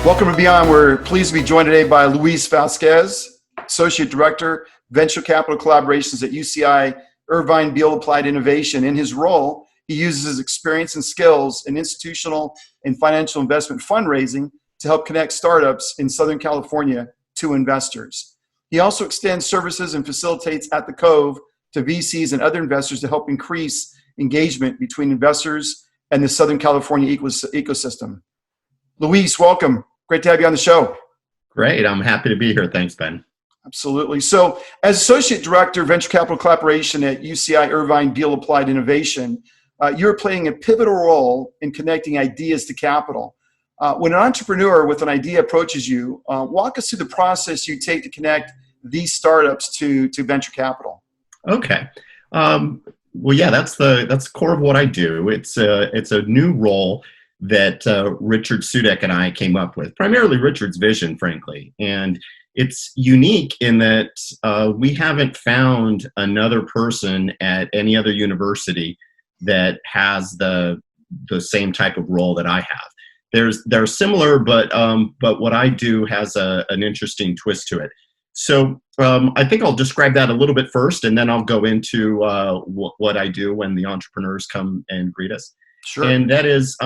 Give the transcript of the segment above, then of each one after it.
Welcome to Beyond. We're pleased to be joined today by Luis Vasquez, Associate Director, Venture Capital Collaborations at UCI Beall Applied Innovation. In his role, he uses his experience and skills in institutional and financial investment fundraising to help connect startups in Southern California to investors. He also extends services and facilitates at the Cove to VCs and other investors to help increase engagement between investors and the Southern California ecosystem. Luis, welcome. Great to have you on the show. Great. I'm happy to be here. Thanks, Ben. Absolutely. So as Associate Director of Venture Capital Collaboration at UCI Beall Applied Innovation, you're playing a pivotal role in connecting ideas to capital. When an entrepreneur with an idea approaches you, walk us through the process you take to connect these startups to venture capital. Okay. Well, yeah, that's the core of what I do. It's a new role that Richard Sudek and I came up with, primarily Richard's vision, frankly. And it's unique in that we haven't found another person at any other university that has the same type of role that I have. They're similar, but what I do has an interesting twist to it. So I think I'll describe that a little bit first, and then I'll go into what I do when the entrepreneurs come and greet us. Sure. And that is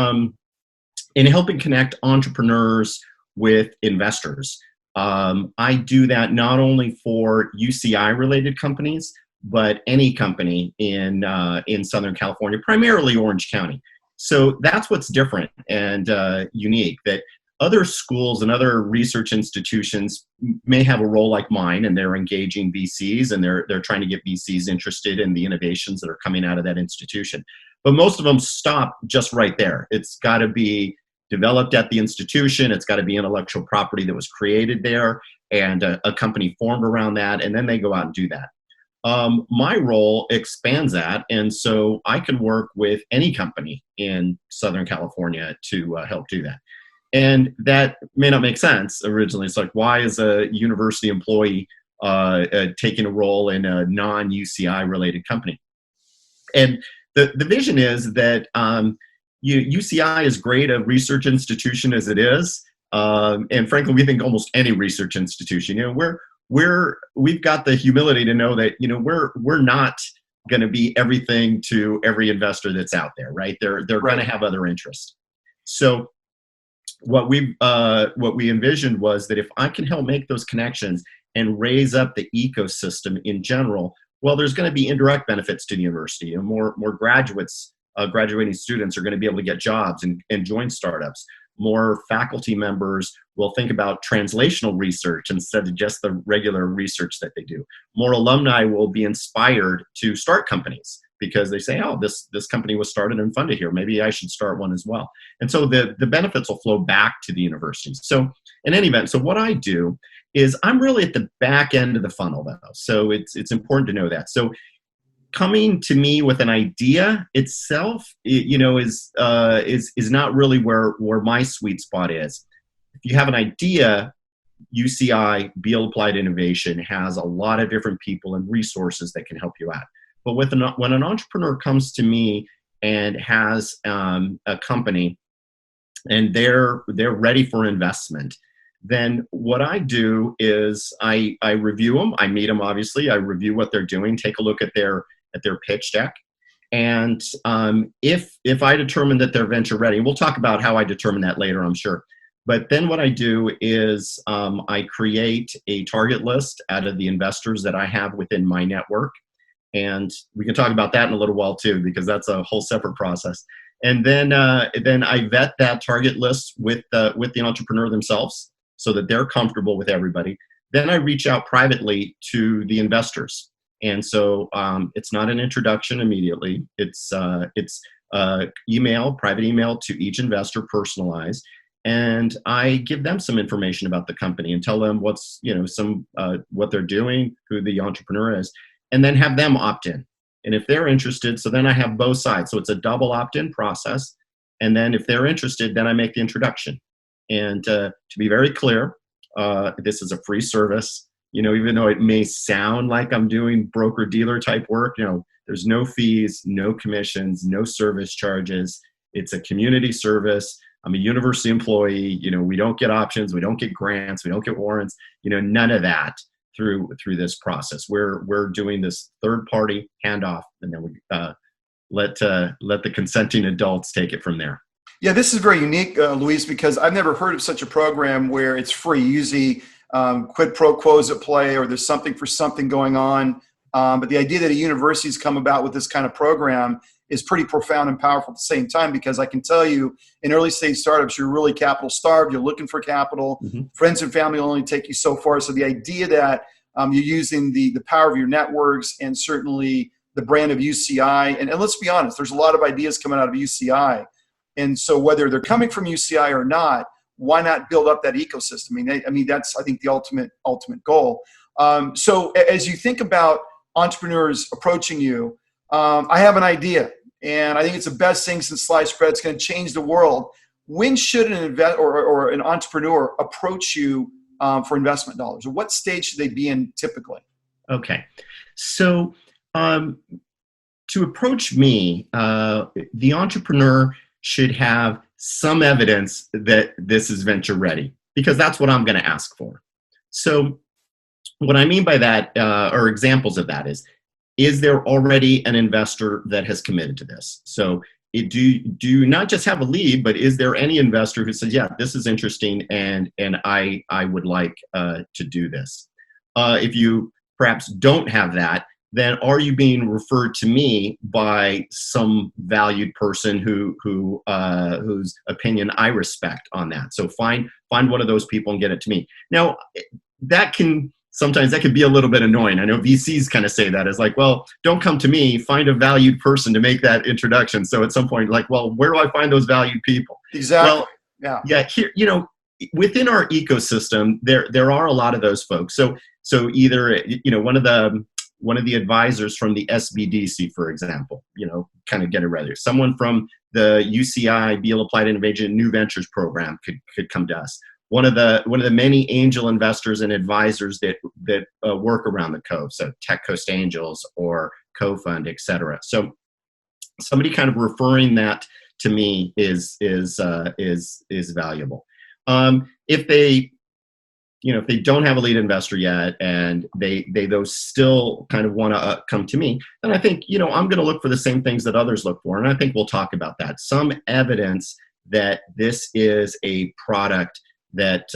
in helping connect entrepreneurs with investors. I do that not only for UCI-related companies, but any company in Southern California, primarily Orange County. So that's what's different and unique, that other schools and other research institutions may have a role like mine, and they're engaging VCs, and they're trying to get VCs interested in the innovations that are coming out of that institution. But most of them stop just right there. It's got to be developed at the institution. It's got to be intellectual property that was created there, and a company formed around that, and then they go out and do that. My role expands that, and so I can work with any company in Southern California to help do that. And that may not make sense originally. It's like, why is a university employee taking a role in a non-UCI related company? And the vision is that UCI is great, a research institution as it is, and frankly, we think almost any research institution. We've got the humility to know that we're not going to be everything to every investor that's out there, right? They're going to have other interests. So what we envisioned was that if I can help make those connections and raise up the ecosystem in general, well, there's going to be indirect benefits to the university, and more graduates, graduating students are going to be able to get jobs and join startups. More faculty members will think about translational research instead of just the regular research that they do. More alumni will be inspired to start companies because they say, oh, this company was started and funded here. Maybe I should start one as well. And so the benefits will flow back to the universities. So in any event, so what I do is I'm really at the back end of the funnel, though. So it's important to know that. So coming to me with an idea itself, is not really where my sweet spot is. If you have an idea, UCI Beall Applied Innovation has a lot of different people and resources that can help you out. But when an entrepreneur comes to me and has a company and they're ready for investment, then what I do is I review them. I meet them, obviously. I review what they're doing, take a look at their pitch deck. And if I determine that they're venture ready, we'll talk about how I determine that later, I'm sure. But then what I do is I create a target list out of the investors that I have within my network. And we can talk about that in a little while too, because that's a whole separate process. And then I vet that target list with the entrepreneur themselves so that they're comfortable with everybody. Then I reach out privately to the investors. And so it's not an introduction immediately. It's email, private email to each investor, personalized. And I give them some information about the company and tell them what's, what they're doing, who the entrepreneur is, and then have them opt in. And if they're interested, so then I have both sides. So it's a double opt-in process. And then if they're interested, then I make the introduction. And to be very clear, this is a free service. Even though it may sound like I'm doing broker-dealer type work, there's no fees, no commissions, no service charges. It's a community service. I'm a university employee. We don't get options. We don't get grants. We don't get warrants. None of that through this process. We're doing this third party handoff, and then we let the consenting adults take it from there. Yeah, this is very unique, Luis, because I've never heard of such a program where it's free. Usually quid pro quos at play, or there's something for something going on. But the idea that a university's come about with this kind of program is pretty profound and powerful at the same time, because I can tell you in early stage startups, you're really capital starved. You're looking for capital. Mm-hmm. Friends and family will only take you so far. So the idea that you're using the power of your networks and certainly the brand of UCI, and let's be honest, there's a lot of ideas coming out of UCI. And so whether they're coming from UCI or not, why not build up that ecosystem? I mean, that's, I think, the ultimate goal. So as you think about entrepreneurs approaching you, I have an idea, and I think it's the best thing since sliced bread. It's going to change the world. When should an or an entrepreneur approach you for investment dollars? Or what stage should they be in typically? Okay. So to approach me, the entrepreneur should have some evidence that this is venture ready, because that's what I'm going to ask for. So what I mean by that, or examples of that, is there already an investor that has committed to this? So do not just have a lead, but is there any investor who says, yeah, this is interesting, and I would like to do this? If you perhaps don't have that, then are you being referred to me by some valued person whose opinion I respect on that? So find one of those people and get it to me. Now, sometimes that can be a little bit annoying. I know VCs kind of say that as like, well, don't come to me, find a valued person to make that introduction. So at some point, like, well, where do I find those valued people? Exactly. Well, yeah. Here, within our ecosystem, there are a lot of those folks. So either, one of the advisors from the SBDC, for example, kind of get it ready. Someone from the UCI Beall Applied Innovation New Ventures program could come to us. One of the many angel investors and advisors that work around the Cove, so Tech Coast Angels or Co-Fund, et cetera. So somebody kind of referring that to me is valuable. If they don't have a lead investor yet, and those still kind of want to come to me, then I think, I'm going to look for the same things that others look for. And I think we'll talk about that. Some evidence that this is a product that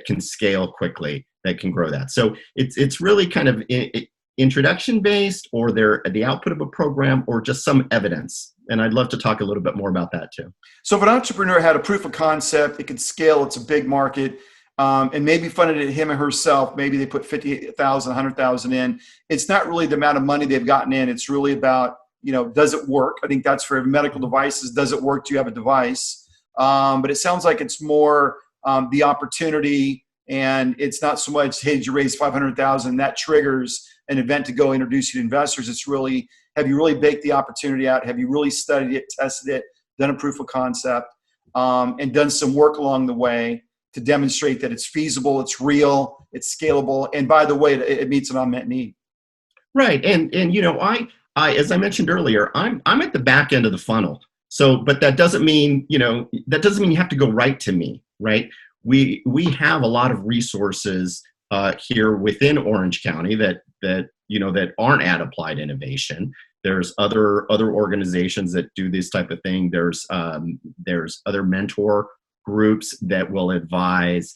can scale quickly, that can grow that. So it's really kind of introduction based, or they're the output of a program, or just some evidence. And I'd love to talk a little bit more about that too. So if an entrepreneur had a proof of concept, it could scale, it's a big market, and maybe funded it him or herself, maybe they put 50,000, 100,000 in. It's not really the amount of money they've gotten in. It's really about, does it work? I think that's for medical devices. Does it work? Do you have a device? But it sounds like it's more the opportunity, and it's not so much, hey, did you raise 500,000? That triggers an event to go introduce you to investors. It's really, have you really baked the opportunity out? Have you really studied it, tested it, done a proof of concept, and done some work along the way to demonstrate that it's feasible, it's real, it's scalable, and by the way, it meets an unmet need. Right, and I as I mentioned earlier, I'm at the back end of the funnel. So, but that doesn't mean you have to go right to me, right? We have a lot of resources here within Orange County that aren't at Applied Innovation. There's other organizations that do this type of thing. There's other mentor groups that will advise.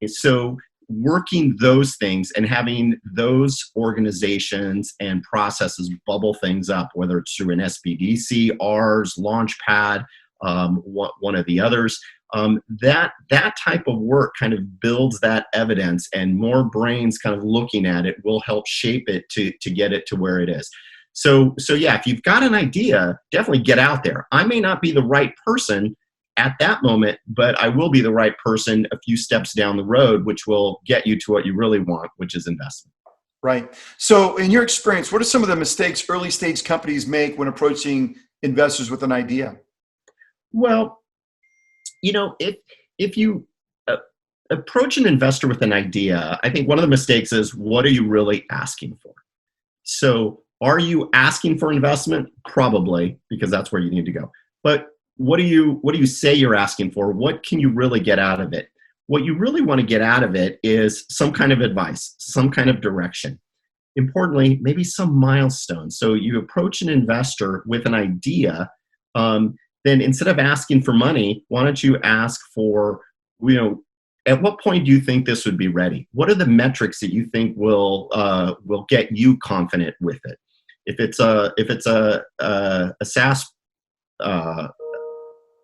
So working those things and having those organizations and processes bubble things up, whether it's through an SBDC, ours, Launchpad, one of the others, that type of work kind of builds that evidence, and more brains kind of looking at it will help shape it to get it to where it is. So yeah, if you've got an idea, definitely get out there. I may not be the right person at that moment, but I will be the right person a few steps down the road, which will get you to what you really want, which is investment. Right. So in your experience, what are some of the mistakes early stage companies make when approaching investors with an idea? Well, if you approach an investor with an idea, I think one of the mistakes is, what are you really asking for? So are you asking for investment? Probably, because that's where you need to go. But what do you say you're asking for? What can you really get out of it? What you really want to get out of it is some kind of advice, some kind of direction. Importantly, maybe some milestones. So you approach an investor with an idea, then instead of asking for money, why don't you ask for, at what point do you think this would be ready? What are the metrics that you think will get you confident with it? If it's a SaaS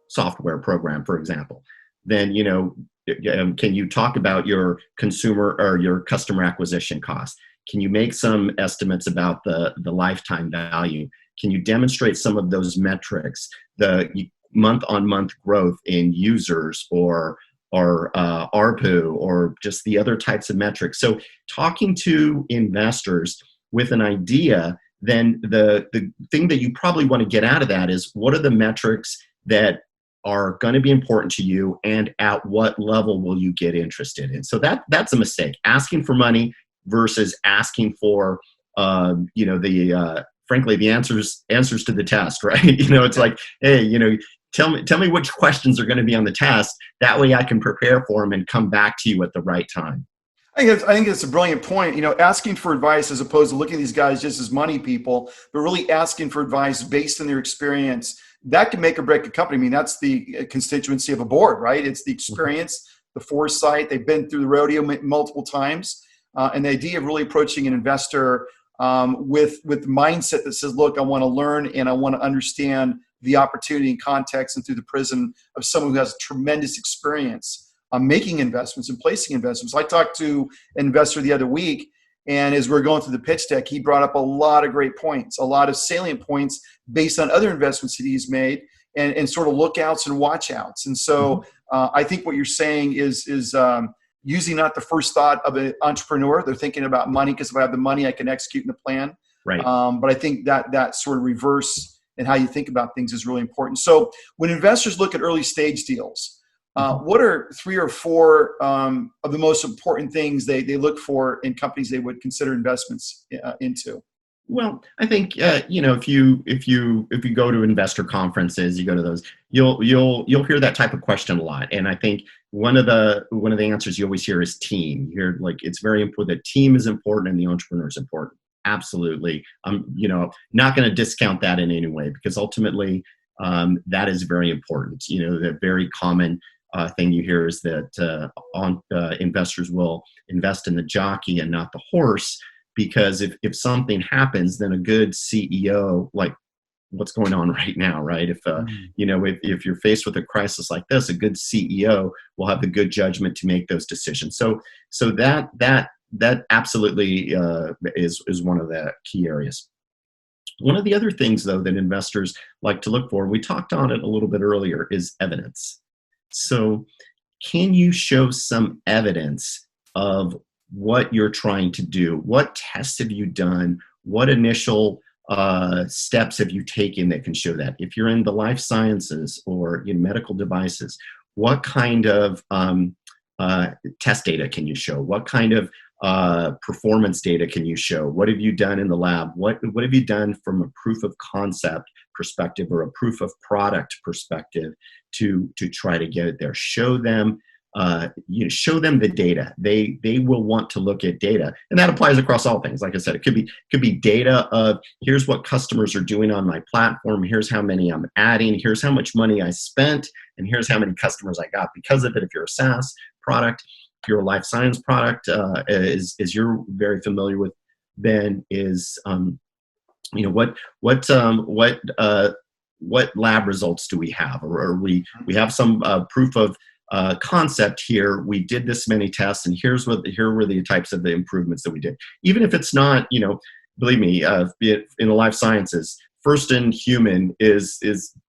software program, for example, then can you talk about your consumer or your customer acquisition cost? Can you make some estimates about the lifetime value? Can you demonstrate some of those metrics, the month-on-month growth in users or ARPU or just the other types of metrics? So talking to investors with an idea, then the thing that you probably want to get out of that is, what are the metrics that are going to be important to you, and at what level will you get interested in? So that's a mistake. Asking for money versus asking for, frankly, the answers to the test, right? It's like, hey, tell me which questions are going to be on the test. That way I can prepare for them and come back to you at the right time. I think it's a brilliant point. Asking for advice as opposed to looking at these guys just as money people, but really asking for advice based on their experience. That can make or break a company. I mean, that's the constituency of a board, right? It's the experience, the foresight. They've been through the rodeo multiple times. And the idea of really approaching an investor with the mindset that says, look, I want to learn and I want to understand the opportunity and context, and through the prism of someone who has tremendous experience making investments and placing investments. I talked to an investor the other week, and as we're going through the pitch deck, he brought up a lot of great points, a lot of salient points based on other investments that he's made, and sort of lookouts and watchouts. And so I think what you're saying is usually not the first thought of an entrepreneur. They're thinking about money, because if I have the money, I can execute in the plan. Right. But I think that sort of reverse and how you think about things is really important. So when investors look at early stage deals, what are 3 or 4 of the most important things they look for in companies they would consider investments into? Well, I think if you go to investor conferences, you go to those, you'll hear that type of question a lot. And I think one of the answers you always hear is team. You hear, like, it's very important. The team is important and the entrepreneur is important. Absolutely. I'm not going to discount that in any way, because ultimately that is very important. The very common thing you hear is that investors will invest in the jockey and not the horse, because if something happens, then a good CEO, like what's going on right now, right? If you're faced with a crisis like this, a good CEO will have the good judgment to make those decisions. So that absolutely is one of the key areas. One of the other things, though, that investors like to look for, we talked on it a little bit earlier, is evidence. So can you show some evidence of what you're trying to do? What tests have you done? What initial steps have you taken that can show that? If you're in the life sciences or in medical devices, what kind of test data can you show? What kind of performance data can you show? What have you done in the lab? What have you done from a proof of concept perspective or a proof of product perspective to try to get it there? Show them the data. They will want to look at data, and that applies across all things. Like I said, it could be data of, here's what customers are doing on my platform. Here's how many I'm adding. Here's how much money I spent, and here's how many customers I got because of it. If you're a SaaS product, if you're a life science product, as you're very familiar with, Ben, is what lab results do we have, or we have some proof of concept here. We did this many tests, and here were the types of the improvements that we did. Even if it's not, believe me, in the life sciences, first in human is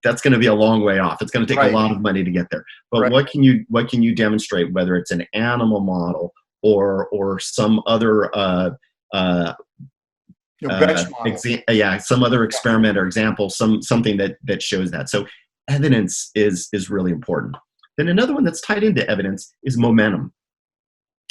that's going to be a long way off. It's going to take a lot of money to get there. But what can you demonstrate, whether it's an animal model or some other some other experiment or example, something that shows that. So evidence is really important. Then another one that's tied into evidence is momentum.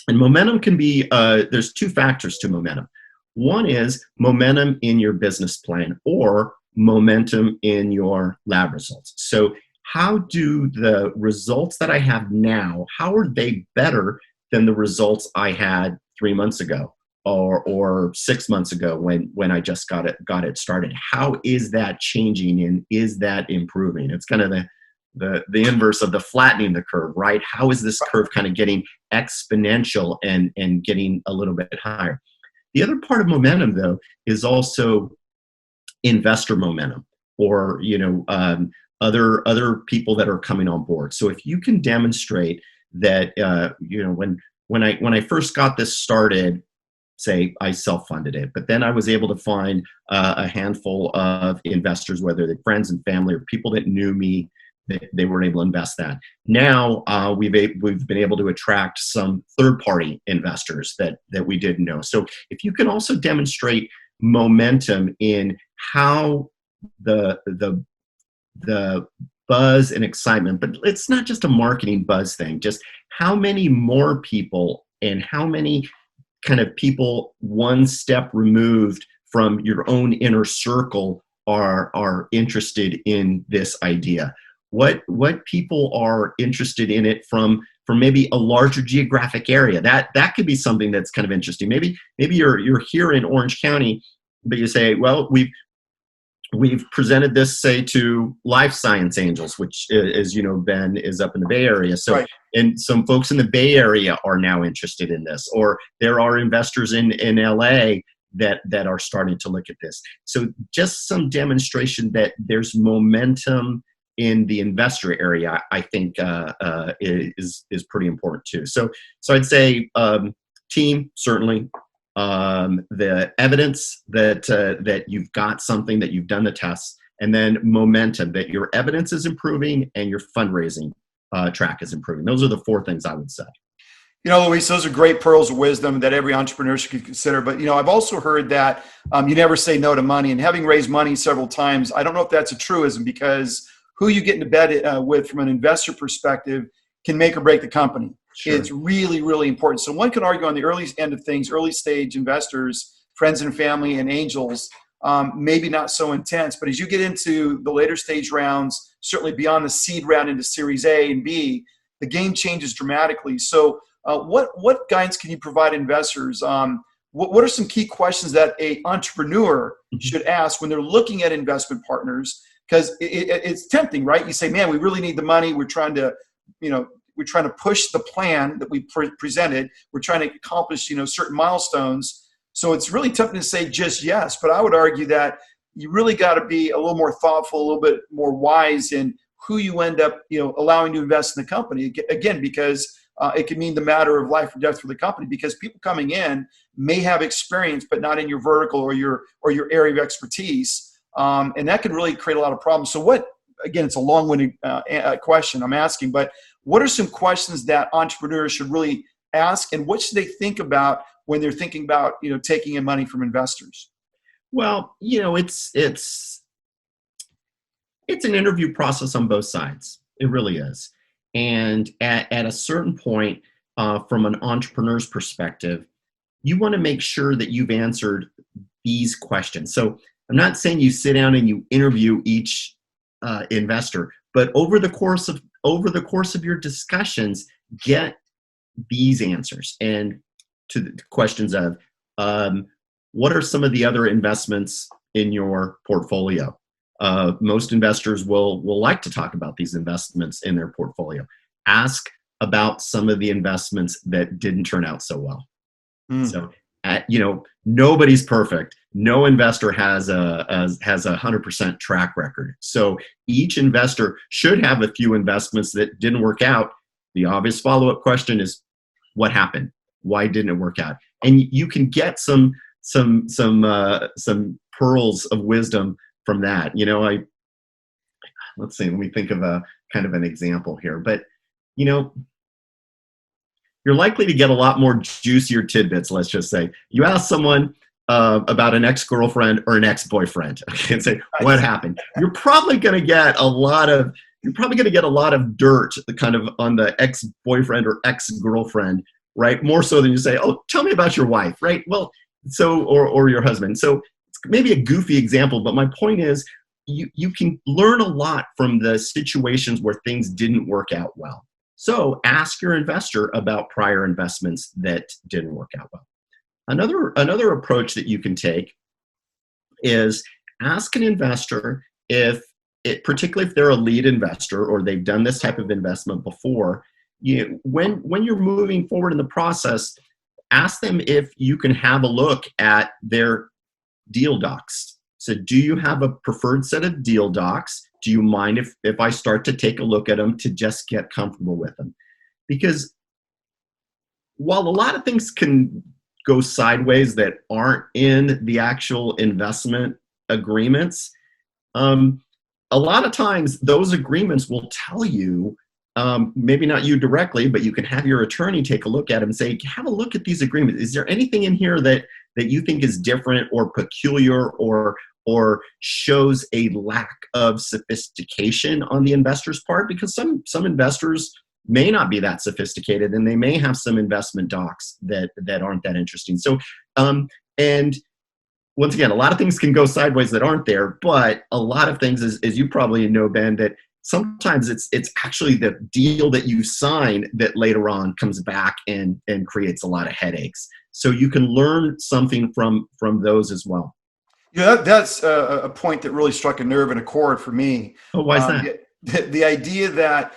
And momentum can be, there's 2 factors to momentum. One is momentum in your business plan or momentum in your lab results. So how do the results that I have now, how are they better than the results I had 3 months ago or 6 months ago when I just got it started? How is that changing and is that improving? It's kind of the inverse of the flattening the curve, right? How is this curve kind of getting exponential and getting a little bit higher? The other part of momentum, though, is also investor momentum, or other people that are coming on board. So if you can demonstrate that, when I first got this started, say I self-funded it, but then I was able to find a handful of investors, whether they're friends and family or people that knew me, that they were able to invest that. Now we've been able to attract some third-party investors that we didn't know. So if you can also demonstrate momentum in how the buzz and excitement, but it's not just a marketing buzz thing, just how many more people and how many kind of people one step removed from your own inner circle are interested in this idea. What people are interested in it from maybe a larger geographic area. That could be something that's kind of interesting. Maybe you're here in Orange County, but you say, well, we've presented this, say, to Life Science Angels, which, as you know, Ben is up in the Bay Area. So, right. And some folks in the Bay Area are now interested in this, or there are investors in LA that are starting to look at this. So just some demonstration that there's momentum in the investor area, I think is pretty important too. So I'd say team, certainly. The evidence that you've got something, that you've done the tests, and then momentum, that your evidence is improving and your fundraising track is improving. Those are the four things I would say. Luis, those are great pearls of wisdom that every entrepreneur should consider. But, I've also heard that you never say no to money. And having raised money several times, I don't know if that's a truism, because who you get into bed with from an investor perspective can make or break the company. Sure. It's really, really important. So one could argue on the early end of things, early stage investors, friends and family and angels, maybe not so intense. But as you get into the later stage rounds, certainly beyond the seed round into Series A and B, the game changes dramatically. So what guidance can you provide investors? What are some key questions that an entrepreneur should ask when they're looking at investment partners? Because it's tempting, right? You say, man, we really need the money. We're trying to push the plan that we presented. We're trying to accomplish, certain milestones. So it's really tempting to say just yes. But I would argue that you really got to be a little more thoughtful, a little bit more wise in who you end up, allowing to invest in the company. Again, because it can mean the matter of life or death for the company. Because people coming in may have experience, but not in your vertical or your area of expertise. And that can really create a lot of problems. So again, it's a long-winded question I'm asking, but what are some questions that entrepreneurs should really ask, and what should they think about when they're thinking about, taking in money from investors? Well, it's an interview process on both sides. It really is. And at a certain point, from an entrepreneur's perspective, you want to make sure that you've answered these questions. So I'm not saying you sit down and you interview each investor, but over the course of your discussions, get these answers. And to the questions of what are some of the other investments in your portfolio? Most investors will like to talk about these investments in their portfolio. Ask about some of the investments that didn't turn out so well. So, nobody's perfect. No investor has a 100% track record. So each investor should have a few investments that didn't work out. The obvious follow-up question is, what happened? Why didn't it work out? And you can get some pearls of wisdom from that. Let's see. Let me think of a kind of an example here. But you're likely to get a lot more juicier tidbits. Let's just say you ask someone about an ex-girlfriend or an ex-boyfriend, okay, and say, what happened? You're probably going to get a lot of dirt kind of on the ex-boyfriend or ex-girlfriend, right? More so than you say, oh, tell me about your wife, right? Well, so, or your husband. So it's maybe a goofy example, but my point is, you can learn a lot from the situations where things didn't work out well. So ask your investor about prior investments that didn't work out well. Another approach that you can take is ask an investor if particularly if they're a lead investor or they've done this type of investment before, when you're moving forward in the process, ask them if you can have a look at their deal docs. So do you have a preferred set of deal docs? Do you mind if I start to take a look at them to just get comfortable with them? Because while a lot of things can go sideways that aren't in the actual investment agreements, a lot of times those agreements will tell you, maybe not you directly, but you can have your attorney take a look at them and say, have a look at these agreements. Is there anything in here that you think is different or peculiar or shows a lack of sophistication on the investor's part? Because some investors may not be that sophisticated and they may have some investment docs that aren't that interesting. So, and once again, a lot of things can go sideways that aren't there, but a lot of things, as you probably know, Ben, that sometimes it's actually the deal that you sign that later on comes back and creates a lot of headaches. So you can learn something from those as well. Yeah, that's a point that really struck a nerve and a chord for me. Oh, why is that? The idea that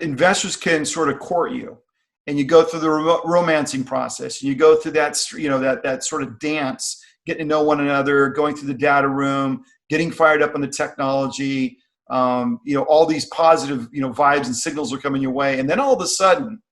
investors can sort of court you, and you go through the romancing process, and you go through that that sort of dance, getting to know one another, going through the data room, getting fired up on the technology. All these positive vibes and signals are coming your way, and then all of a sudden,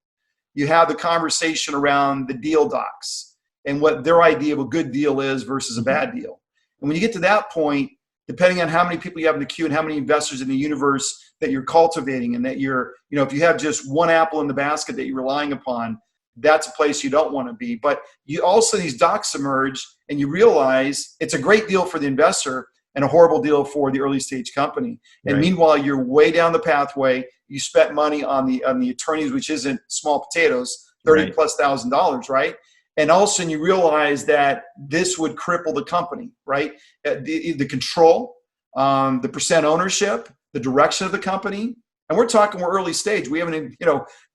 you have the conversation around the deal docs and what their idea of a good deal is versus a bad deal. And when you get to that point, depending on how many people you have in the queue and how many investors in the universe that you're cultivating, and that if you have just one apple in the basket that you're relying upon, that's a place you don't want to be. But you also, these docs emerge and you realize it's a great deal for the investor and a horrible deal for the early stage company. And meanwhile, you're way down the pathway. You spent money on the attorneys, which isn't small potatoes, $30,000+, right? And all of a sudden you realize that this would cripple the company, right? The control, the percent ownership, the direction of the company. And we're early stage. We haven't,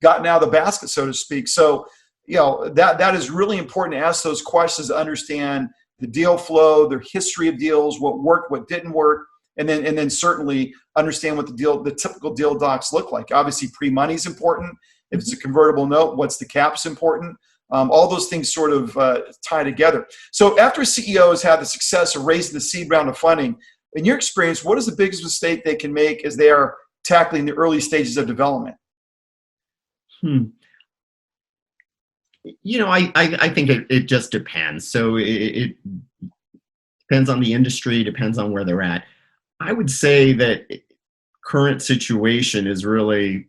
gotten out of the basket, so to speak. So, that is really important to ask those questions, to understand the deal flow, their history of deals, what worked, what didn't work, and then certainly understand what the typical deal docs look like. Obviously, pre-money is important. If it's a convertible note, what's the caps important? All those things sort of tie together. So after CEOs have the success of raising the seed round of funding, in your experience, what is the biggest mistake they can make as they are tackling the early stages of development? I think it just depends. So it depends on the industry, depends on where they're at. I would say that current situation is really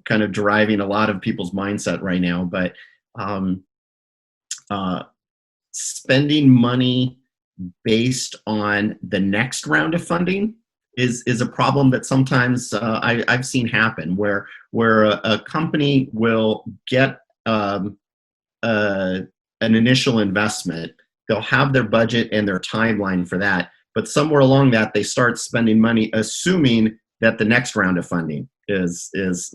kind of driving a lot of people's mindset right now, but spending money based on the next round of funding is a problem that sometimes I've seen happen, where a company will get an initial investment. They'll have their budget and their timeline for that, but somewhere along that they start spending money assuming that the next round of funding is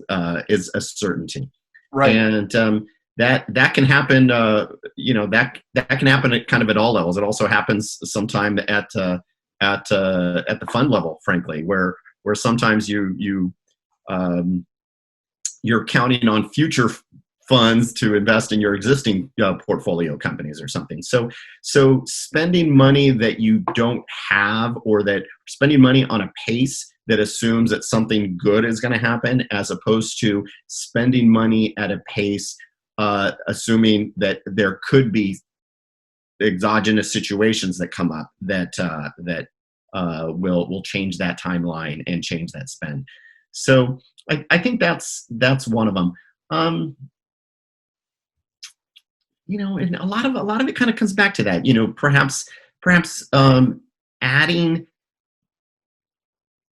a certainty, right? And that can happen. That can happen at kind of at all levels. It also happens sometime at the fund level, frankly, where sometimes you're counting on future funds to invest in your existing portfolio companies or something. So spending money that you don't have, or that spending money on a pace that assumes that something good is going to happen, as opposed to spending money at a pace assuming that there could be exogenous situations that come up that will change that timeline and change that spend. So I think that's one of them. And a lot of it kind of comes back to that. Perhaps adding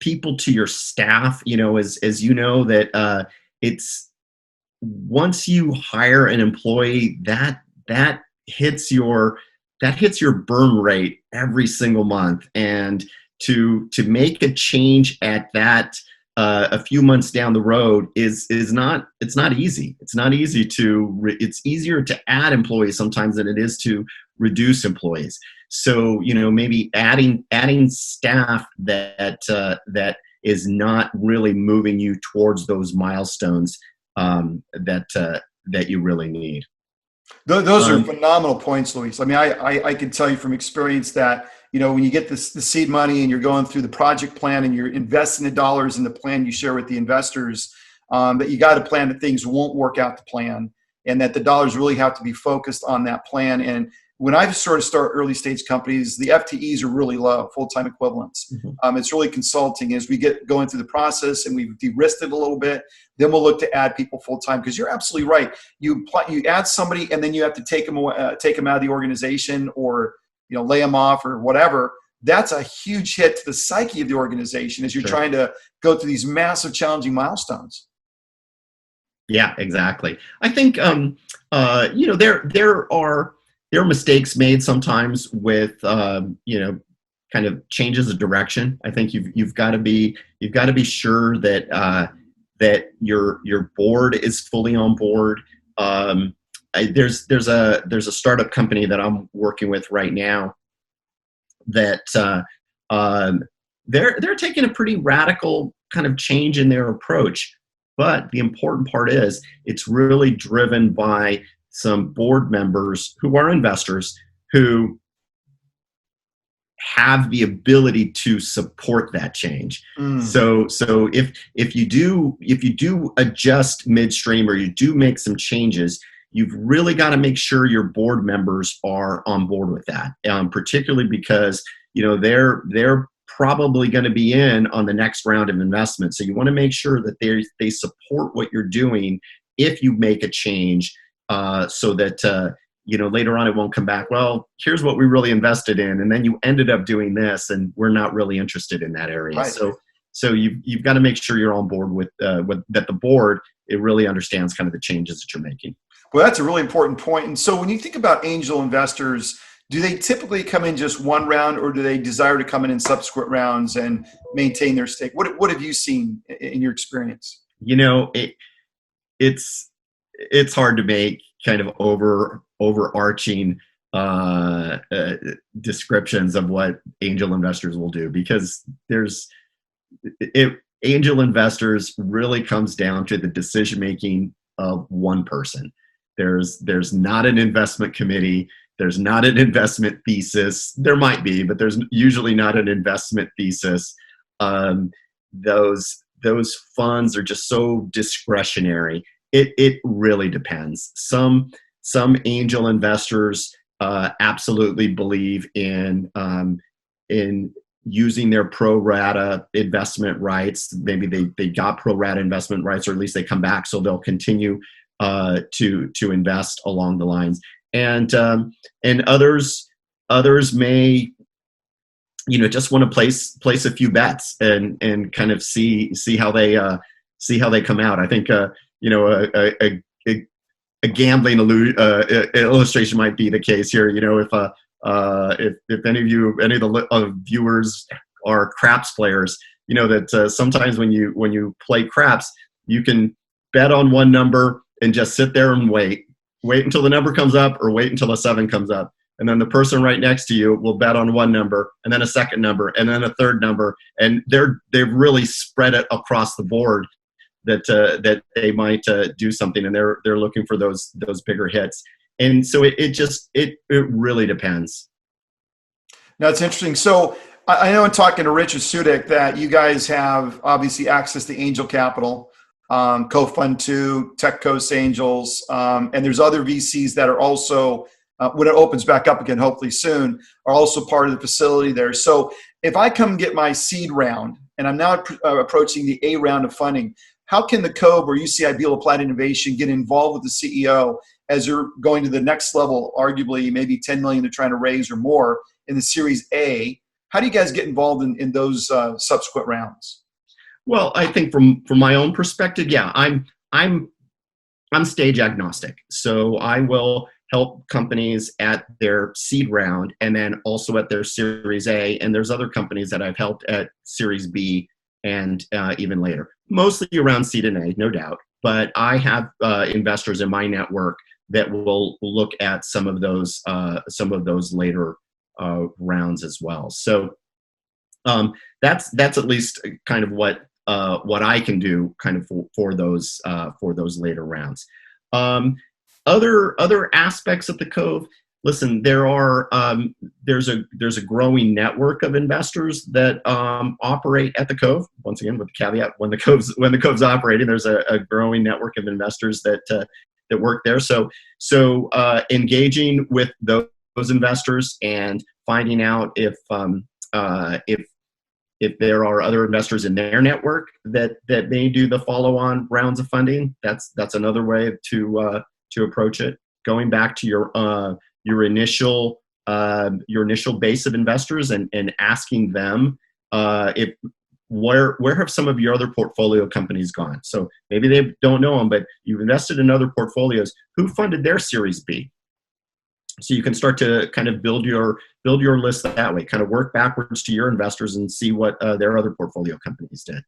people to your staff. As you know, that it's once you hire an employee, that hits your burn rate every single month, and to make a change at that a few months down the road is not, it's not easy. It's not easy it's easier to add employees sometimes than it is to reduce employees. So, maybe adding staff that is not really moving you towards those milestones that you really need. Those are phenomenal points, Luis. I mean, I can tell you from experience that, when you get the seed money and you're going through the project plan and you're investing the dollars in the plan you share with the investors, that you got to plan that things won't work out to plan, and that the dollars really have to be focused on that plan. And when I sort of start early stage companies, the FTEs are really low, full-time equivalents. Mm-hmm. It's really consulting. As we get going through the process and we've de-risked it a little bit, then we'll look to add people full-time. Because you're absolutely right. You add somebody and then you have to take them out of the organization, or lay them off or whatever. That's a huge hit to the psyche of the organization as you're Sure. trying to go through these massive, challenging milestones. Yeah, exactly. I think there are mistakes made sometimes with kind of changes of direction. I think you've got to be sure that that your board is fully on board. There's a startup company that I'm working with right now that they're taking a pretty radical kind of change in their approach. But the important part is it's really driven by some board members who are investors who have the ability to support that change. So if you do adjust midstream, or you do make some changes, you've really got to make sure your board members are on board with that, particularly because they're probably going to be in on the next round of investment. So you want to make sure that they support what you're doing if you make a change, so that later on it won't come back, well, here's what we really invested in, and then you ended up doing this, and we're not really interested in that area. Right. So you've got to make sure you're on board with that. The board, it really understands kind of the changes that you're making. Well, that's a really important point. And so when you think about angel investors, do they typically come in just one round, or do they desire to come in subsequent rounds and maintain their stake? What have you seen in your experience? It's hard to make kind of overarching descriptions of what angel investors will do, because angel investors really comes down to the decision making of one person. There's not an investment committee. There's not an investment thesis. There might be, but there's usually not an investment thesis. Those funds are just so discretionary. It really depends. Some angel investors absolutely believe in using their pro rata investment rights. Maybe they got pro rata investment rights, or at least they come back, so they'll continue to invest along the lines. And others may just want to place a few bets and kind of see how they come out. I think a gambling illustration might be the case here. If any of the viewers are craps players, that sometimes when you play craps, you can bet on one number and just sit there and wait until the number comes up, or wait until a 7 comes up. And then the person right next to you will bet on one number, and then a second number, and then a third number. And they've really spread it across the board that they might do something, and they're looking for those bigger hits. And so it really depends. Now, it's interesting. So I know in talking to Richard Sudik that you guys have obviously access to angel capital, Co-Fund 2, Tech Coast Angels, and there's other VCs that are also, when it opens back up again, hopefully soon, are also part of the facility there. So if I come get my seed round, and I'm now approaching the A round of funding, how can the COBE or UCI Beall Applied Innovation get involved with the CEO as you're going to the next level, arguably maybe 10 million they're trying to raise or more in the Series A? How do you guys get involved in those subsequent rounds? Well, I think from my own perspective, yeah, I'm stage agnostic. So I will help companies at their seed round and then also at their Series A. And there's other companies that I've helped at Series B and even later, mostly around seed and A, no doubt. But I have investors in my network that will look at some of those later rounds as well. So that's at least kind of what I can do kind of for those later rounds. Other aspects of the Cove. Listen, there's a growing network of investors that operate at the Cove. Once again, with the caveat, when the Cove's operating, there's a growing network of investors that work there. So engaging with those investors and finding out if there are other investors in their network that may do the follow-on rounds of funding, that's another way to approach it. Going back to your initial base of investors and asking them where have some of your other portfolio companies gone? So maybe they don't know them, but you've invested in other portfolios. Who funded their Series B? So you can start to kind of build your list that way, kind of work backwards to your investors and see what their other portfolio companies did.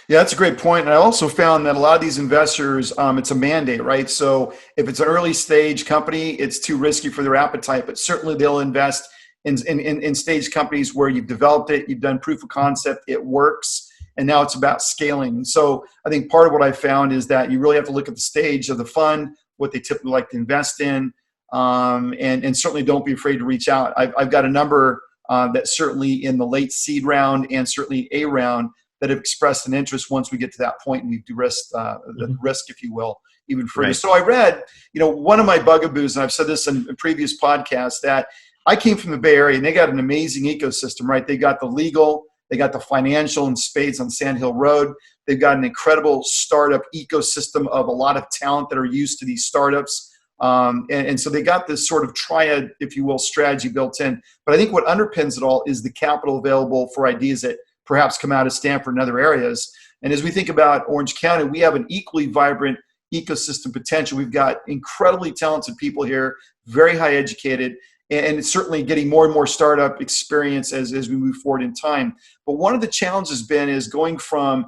Yeah, that's a great point. And I also found that a lot of these investors, it's a mandate, right? So if it's an early stage company, it's too risky for their appetite, but certainly they'll invest in stage companies where you've developed it, you've done proof of concept, it works, and now it's about scaling. So I think part of what I found is that you really have to look at the stage of the fund, what they typically like to invest in, and certainly don't be afraid to reach out. I've got a number that certainly in the late seed round and certainly A round that have expressed an interest once we get to that point and we've de-risked the risk, if you will, even further. Right. So I read, one of my bugaboos, and I've said this in previous podcasts, that I came from the Bay Area and they got an amazing ecosystem, right? They got the legal, they got the financial and spades on Sand Hill Road. They've got an incredible startup ecosystem of a lot of talent that are used to these startups. And so they got this sort of triad, if you will, strategy built in. But I think what underpins it all is the capital available for ideas that perhaps come out of Stanford and other areas. And as we think about Orange County, we have an equally vibrant ecosystem potential. We've got incredibly talented people here, very high educated, and it's certainly getting more and more startup experience as we move forward in time. But one of the challenges, Ben, is going from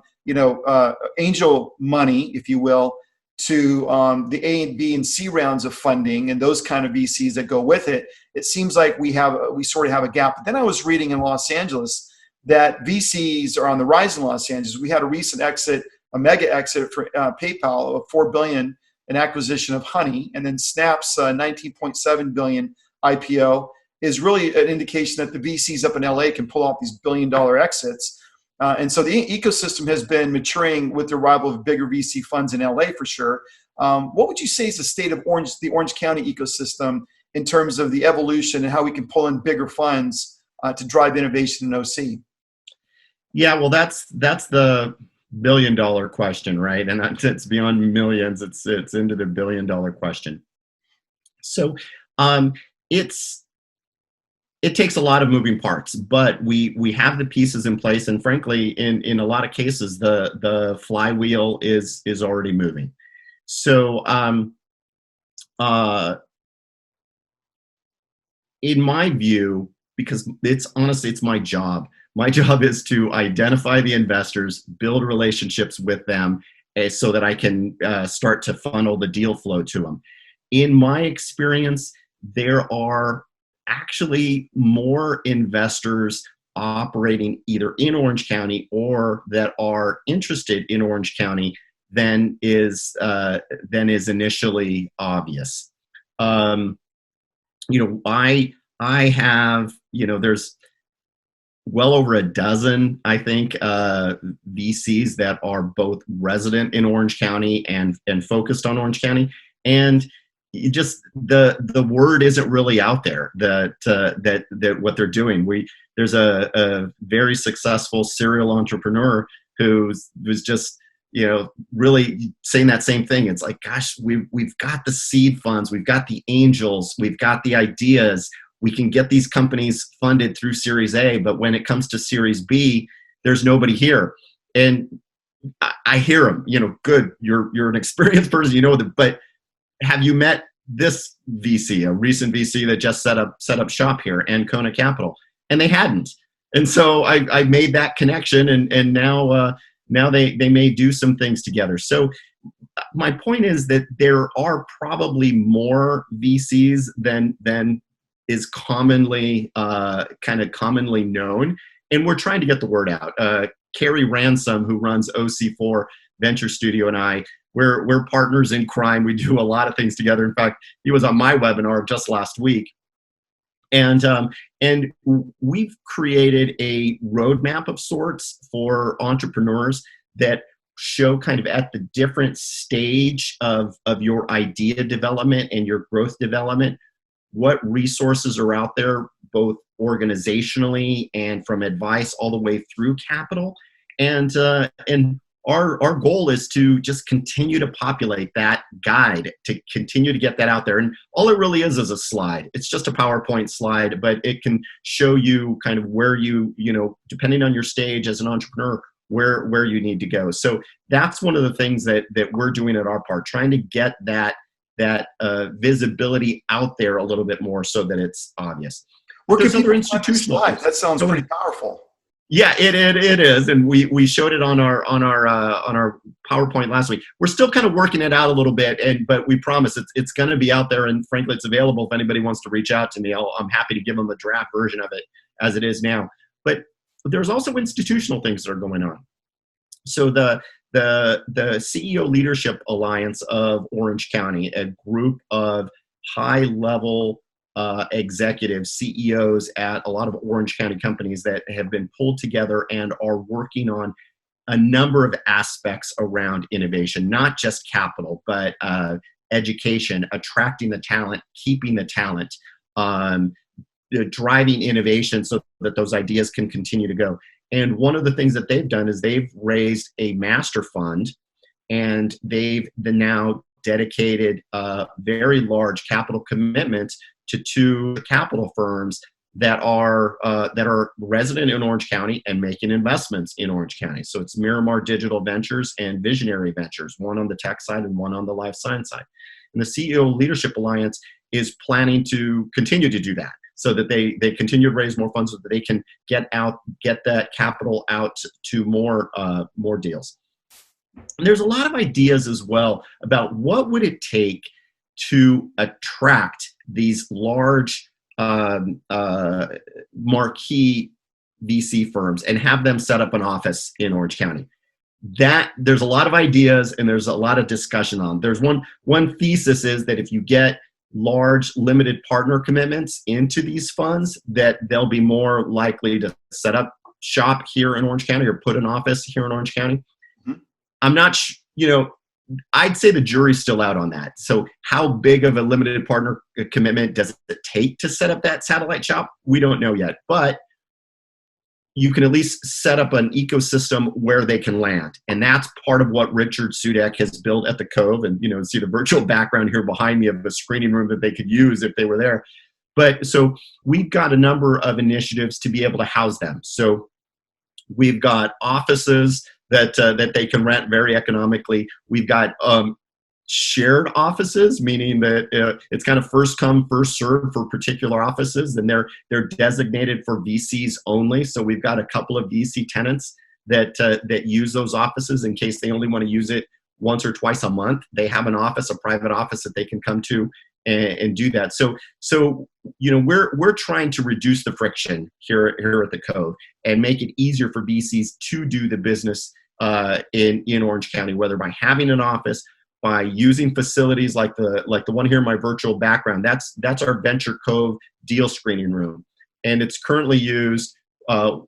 angel money, if you will, to the A and B and C rounds of funding and those kind of VCs that go with it. It seems like we sort of have a gap. But then I was reading in Los Angeles that VCs are on the rise in Los Angeles. We had a recent exit, a mega exit for PayPal of $4 billion, an acquisition of Honey, and then Snap's $19.7 billion IPO is really an indication that the VCs up in LA can pull off these billion-dollar exits. And so the ecosystem has been maturing with the arrival of bigger VC funds in LA for sure. What would you say is the state of the Orange County ecosystem in terms of the evolution and how we can pull in bigger funds to drive innovation in OC? Yeah, well, that's the billion-dollar question, right? And it's beyond millions. It's into the billion-dollar question. So it takes a lot of moving parts, but we have the pieces in place, and frankly, in a lot of cases, the flywheel is already moving. So in my view, because it's my job. My job is to identify the investors, build relationships with them, so that I can start to funnel the deal flow to them. In my experience, there are actually more investors operating either in Orange County or that are interested in Orange County than is initially obvious. I have, there's well over a dozen, I think, VCs that are both resident in Orange County and focused on Orange County. And just the word isn't really out there that what they're doing. There's a very successful serial entrepreneur who was just really saying that same thing. It's like, gosh, we've got the seed funds, we've got the angels, we've got the ideas. We can get these companies funded through Series A, but when it comes to Series B, there's nobody here. And I hear them, good, you're an experienced person, but have you met this VC, a recent VC that just set up shop here, Ancona Capital, and they hadn't. And so I made that connection, and now they may do some things together. So my point is that there are probably more VCs than is commonly commonly known, and we're trying to get the word out. Carrie Ransom, who runs OC4 Venture Studio, and we're partners in crime. We do a lot of things together. In fact, he was on my webinar just last week. And we've created a roadmap of sorts for entrepreneurs that show kind of at the different stage of your idea development and your growth development, what resources are out there, both organizationally and from advice all the way through capital. And our goal is to just continue to populate that guide, to continue to get that out there. And all it really is a slide. It's just a PowerPoint slide, but it can show you kind of where you depending on your stage as an entrepreneur, where you need to go. So that's one of the things that we're doing at our part, trying to get that visibility out there a little bit more so that it's obvious. Where can other people institutional find this slide? That sounds pretty powerful. Yeah, it is, and we showed it on our PowerPoint last week. We're still kind of working it out a little bit, but we promise it's going to be out there, and frankly, it's available if anybody wants to reach out to me. I'm happy to give them a draft version of it as it is now. But there's also institutional things that are going on. So the CEO Leadership Alliance of Orange County, a group of high-level executives, CEOs at a lot of Orange County companies that have been pulled together and are working on a number of aspects around innovation, not just capital, but education, attracting the talent, keeping the talent, driving innovation so that those ideas can continue to go. And one of the things that they've done is they've raised a master fund, and they've now dedicated very large capital commitments to two capital firms that are resident in Orange County and making investments in Orange County. So it's Miramar Digital Ventures and Visionary Ventures, one on the tech side and one on the life science side. And the CEO Leadership Alliance is planning to continue to do that, so that they continue to raise more funds so that they can get that capital out to more deals. And there's a lot of ideas as well about what would it take to attract these large marquee VC firms and have them set up an office in Orange County. That there's a lot of ideas and there's a lot of discussion on. There's one thesis is that if you get large limited partner commitments into these funds, that they'll be more likely to set up shop here in Orange County or put an office here in Orange County. Mm-hmm. I'm not, I'd say the jury's still out on that. So how big of a limited partner commitment does it take to set up that satellite shop? We don't know yet, but you can at least set up an ecosystem where they can land. And that's part of what Richard Sudak has built at the Cove. And, see the virtual background here behind me of a screening room that they could use if they were there. But so we've got a number of initiatives to be able to house them. So we've got offices that they can rent very economically. We've got shared offices, meaning that it's kind of first come, first served for particular offices, and they're designated for VCs only. So we've got a couple of VC tenants that use those offices in case they only want to use it once or twice a month. They have an office, a private office that they can come to and do that. So we're trying to reduce the friction here at the Cove and make it easier for VCs to do the business in Orange County, whether by having an office, by using facilities like the one here in my virtual background. That's our Venture Cove deal screening room, and it's currently used.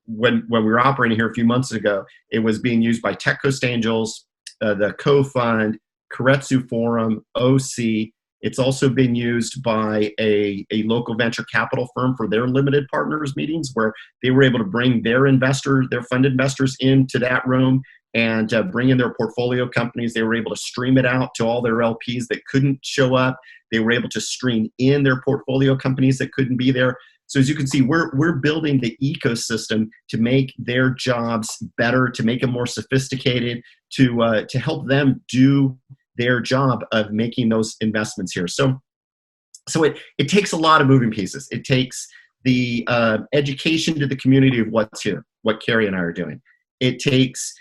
When we were operating here a few months ago, it was being used by Tech Coast Angels, the Cove Fund, Keiretsu Forum, OC. It's also been used by a local venture capital firm for their limited partners meetings, where they were able to bring their fund investors into that room and bring in their portfolio companies. They were able to stream it out to all their LPs that couldn't show up. They were able to stream in their portfolio companies that couldn't be there. So as you can see, we're building the ecosystem to make their jobs better, to make them more sophisticated, to help them do their job of making those investments here. So So it takes a lot of moving pieces. It takes the education to the community of what's here, what Carrie and I are doing. It takes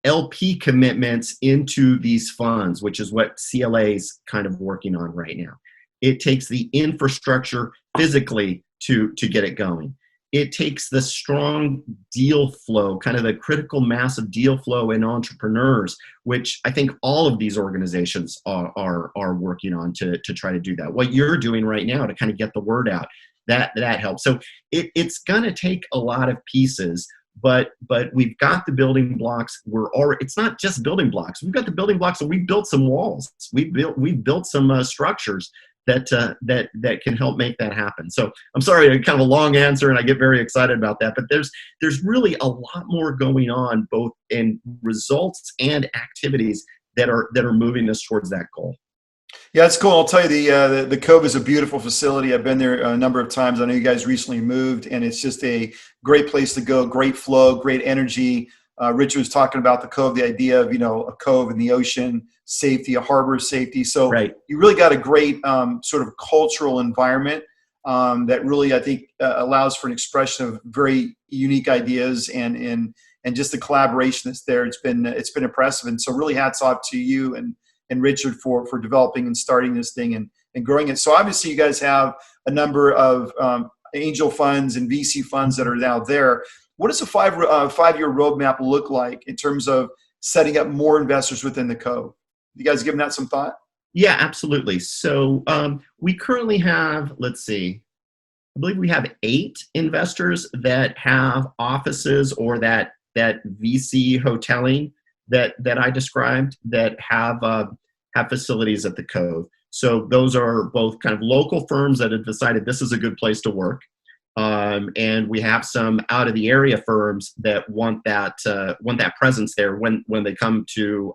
LP commitments into these funds, which is what CLA is kind of working on right now. It takes the infrastructure physically to get it going. It takes the strong deal flow, kind of the critical mass of deal flow in entrepreneurs, which I think all of these organizations are working on to try to do that. What you're doing right now to kind of get the word out, that helps. So it's going to take a lot of pieces, but we've got the building blocks. It's not just building blocks. We've got the building blocks, and we've built some walls. We've built some structures that can help make that happen. So I'm sorry, kind of a long answer, and I get very excited about that. But there's really a lot more going on, both in results and activities that are moving us towards that goal. Yeah, it's cool. I'll tell you, the Cove is a beautiful facility. I've been there a number of times. I know you guys recently moved, and it's just a great place to go. Great flow, great energy. Richard was talking about the Cove, the idea of, a cove in the ocean, safety, a harbor safety. So right. You really got a great sort of cultural environment that really, I think, allows for an expression of very unique ideas and just the collaboration that's there. It's been impressive. And so really hats off to you and Richard for developing and starting this thing and growing it. So obviously you guys have a number of angel funds and VC funds that are now there. What does a five-year roadmap look like in terms of setting up more investors within the Cove? You guys given that some thought? Yeah, absolutely. So we currently have, let's see, I believe we have 8 investors that have offices or that VC hoteling that I described that have facilities at the Cove. So those are both kind of local firms that have decided this is a good place to work. And we have some out of the area firms that want that presence there when they come to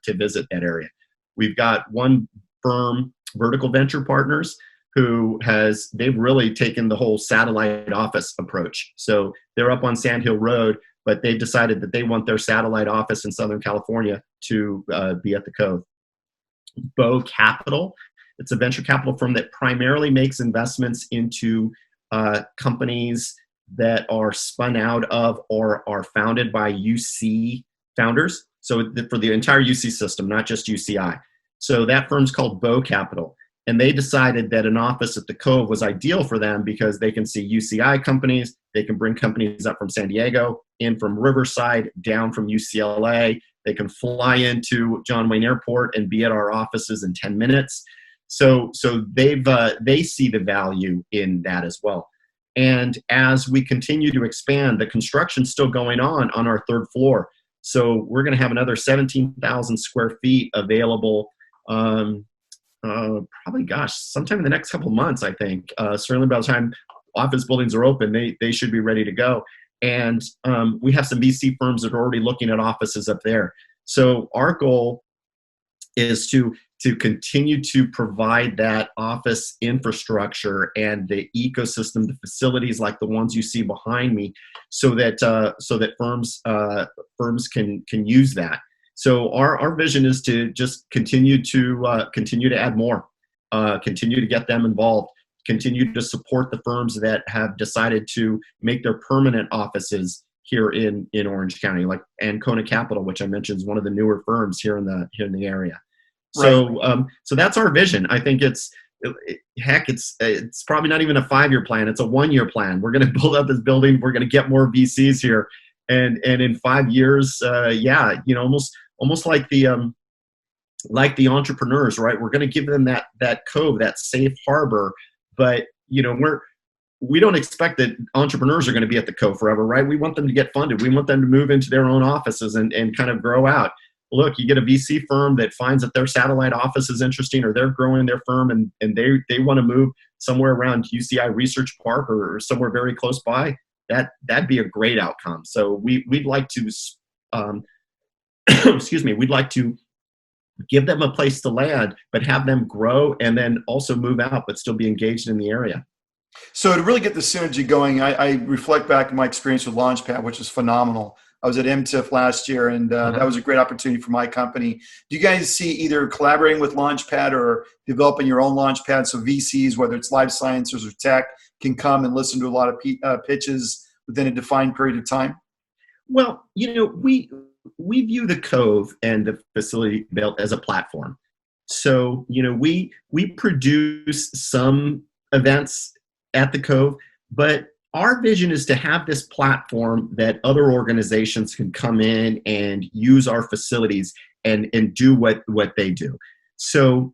visit that area. We've got one firm, Vertical Venture Partners, they've really taken the whole satellite office approach. So they're up on Sand Hill Road, but they've decided that they want their satellite office in Southern California to be at the Cove. Beall Capital, it's a venture capital firm that primarily makes investments into companies that are spun out of or are founded by UC founders. So for the entire UC system, not just UCI. So that firm's called Beall Capital. And they decided that an office at the Cove was ideal for them because they can see UCI companies, they can bring companies up from San Diego, in from Riverside, down from UCLA. They can fly into John Wayne Airport and be at our offices in 10 minutes. So they see the value in that as well. And as we continue to expand, the construction's still going on our 3rd floor. So we're going to have another 17,000 square feet available. Probably, sometime in the next couple of months, I think. Certainly by the time office buildings are open, they should be ready to go. And we have some VC firms that are already looking at offices up there. So our goal is to continue to provide that office infrastructure and the ecosystem, the facilities like the ones you see behind me, so that firms can use that. So our vision is to just continue to add more, continue to get them involved, continue to support the firms that have decided to make their permanent offices here in Orange County, like Ancona Capital, which I mentioned is one of the newer firms here in the area. So Right. So that's our vision. I think it's probably not even a 5-year plan. It's a 1-year plan. We're going to build up this building. We're going to get more VCs here, and in 5 years, almost like the entrepreneurs, right? We're going to give them that cove, that safe harbor, but we don't expect that entrepreneurs are going to be at the Cove forever, right? We want them to get funded. We want them to move into their own offices and kind of grow out. Look, you get a VC firm that finds that their satellite office is interesting, or they're growing their firm and they want to move somewhere around UCI Research Park or somewhere very close by. That'd be a great outcome. So we'd like to, we'd like to give them a place to land, but have them grow and then also move out, but still be engaged in the area. So to really get the synergy going, I reflect back on my experience with Launchpad, which is phenomenal. I was at MTIF last year, and that was a great opportunity for my company. Do you guys see either collaborating with Launchpad or developing your own Launchpad so VCs, whether it's life sciences or tech, can come and listen to a lot of pitches within a defined period of time? Well, we view the Cove and the facility built as a platform. So, we produce some events at the Cove, but our vision is to have this platform that other organizations can come in and use our facilities and do what they do. So,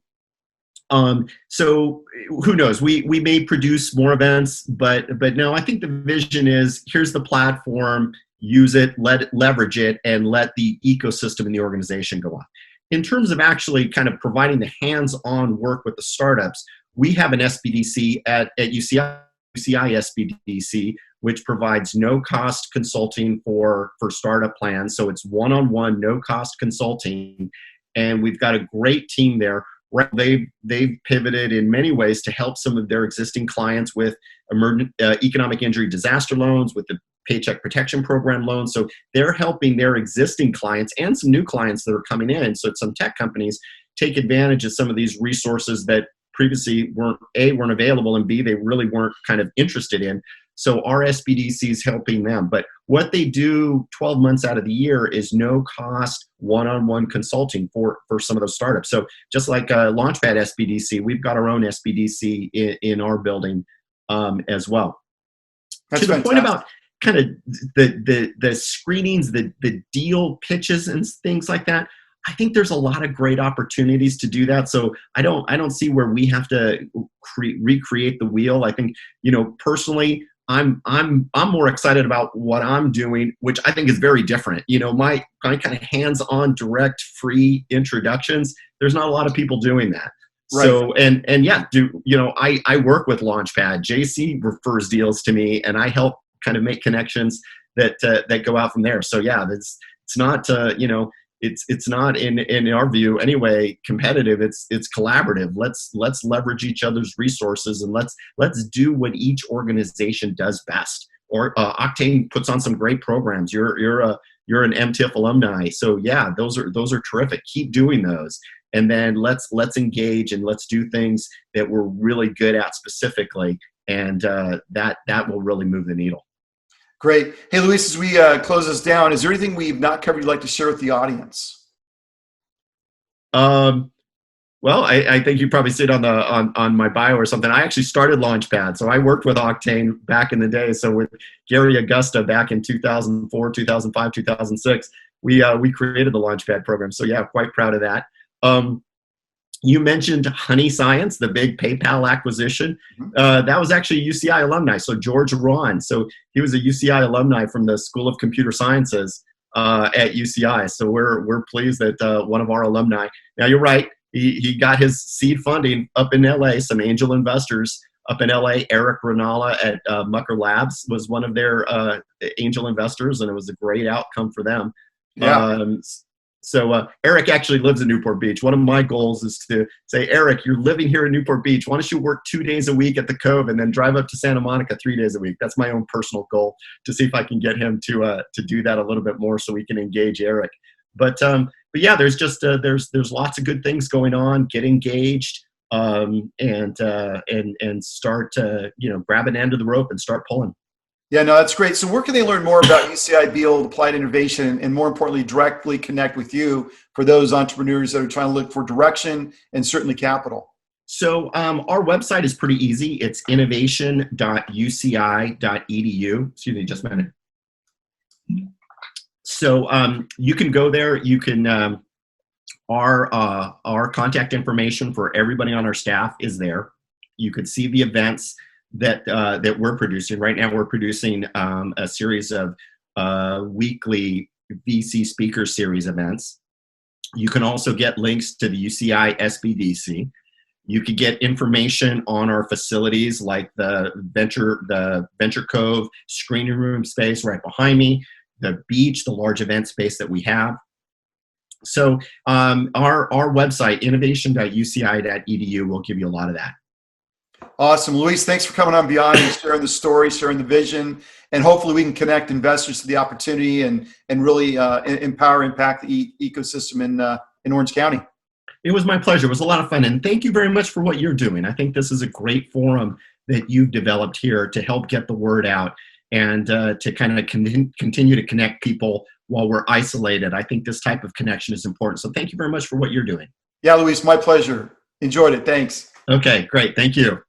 so who knows? We may produce more events, but no, I think the vision is here's the platform, use it, leverage it, and let the ecosystem in the organization go on. In terms of actually kind of providing the hands-on work with the startups, we have an SBDC at UCI SBDC, which provides no-cost consulting for startup plans. So it's one-on-one, no-cost consulting, and we've got a great team there. They've pivoted in many ways to help some of their existing clients with economic injury disaster loans, with the Paycheck Protection Program loans. So they're helping their existing clients and some new clients that are coming in. So some tech companies take advantage of some of these resources that previously weren't available, and B, they really weren't kind of interested in. So our SBDC is helping them. But what they do 12 months out of the year is no cost one-on-one consulting for some of those startups. So just like Launchpad SBDC, we've got our own SBDC in our building as well. That's to the fantastic. point about kind of the screenings, the deal pitches and things like that, I think there's a lot of great opportunities to do that. So I don't see where we have to recreate the wheel. I think, personally, I'm more excited about what I'm doing, which I think is very different. My kind of hands-on, direct, free introductions. There's not a lot of people doing that. Right. So I work with Launchpad. JC refers deals to me, and I help kind of make connections that go out from there. So yeah, it's not it's not in our view anyway competitive. It's collaborative. Let's leverage each other's resources, and let's do what each organization does best. Or Octane puts on some great programs. You're an MTIF alumni, so yeah, those are terrific. Keep doing those, and then let's engage and let's do things that we're really good at specifically, and that will really move the needle. Great. Hey, Luis, as we close this down, is there anything we've not covered you'd like to share with the audience? Well, I think you probably see it on my bio or something. I actually started Launchpad, so I worked with Octane back in the day. So with Gary Augusta back in 2004, 2005, 2006, we created the Launchpad program. So yeah, quite proud of that. You mentioned Honey Science, the big PayPal acquisition. That was actually a UCI alumni. So George Ron. So he was a UCI alumni from the School of Computer Sciences at UCI. So we're pleased that one of our alumni. Now you're right. He got his seed funding up in LA. Some angel investors up in LA. Eric Ranala at Mucker Labs was one of their angel investors, and it was a great outcome for them. Yeah. So Eric actually lives in Newport Beach. One of my goals is to say, Eric, you're living here in Newport Beach. Why don't you work 2 days a week at the Cove and then drive up to Santa Monica 3 days a week? That's my own personal goal, to see if I can get him to do that a little bit more so we can engage Eric. But yeah, there's just there's lots of good things going on. Get engaged and start grab an end of the rope and start pulling. Yeah, no, that's great. So where can they learn more about UCI Beall Applied Innovation, and more importantly, directly connect with you for those entrepreneurs that are trying to look for direction and certainly capital? So our website is pretty easy. It's innovation.uci.edu. Excuse me, just a minute. So you can go there. You can our contact information for everybody on our staff is there. You could see the events that we're producing. Right now we're producing a series of weekly VC speaker series events. You can also get links to the UCI SBDC. You could get information on our facilities like the Venture Cove screening room space right behind me, the beach, the large event space that we have. So our website, innovation.uci.edu, will give you a lot of that. Awesome. Luis, thanks for coming on Beyond and sharing the story, sharing the vision, and hopefully we can connect investors to the opportunity and really empower, impact the ecosystem in Orange County. It was my pleasure. It was a lot of fun. And thank you very much for what you're doing. I think this is a great forum that you've developed here to help get the word out and to kind of continue to connect people while we're isolated. I think this type of connection is important. So thank you very much for what you're doing. Yeah, Luis, my pleasure. Enjoyed it. Thanks. Okay, great. Thank you.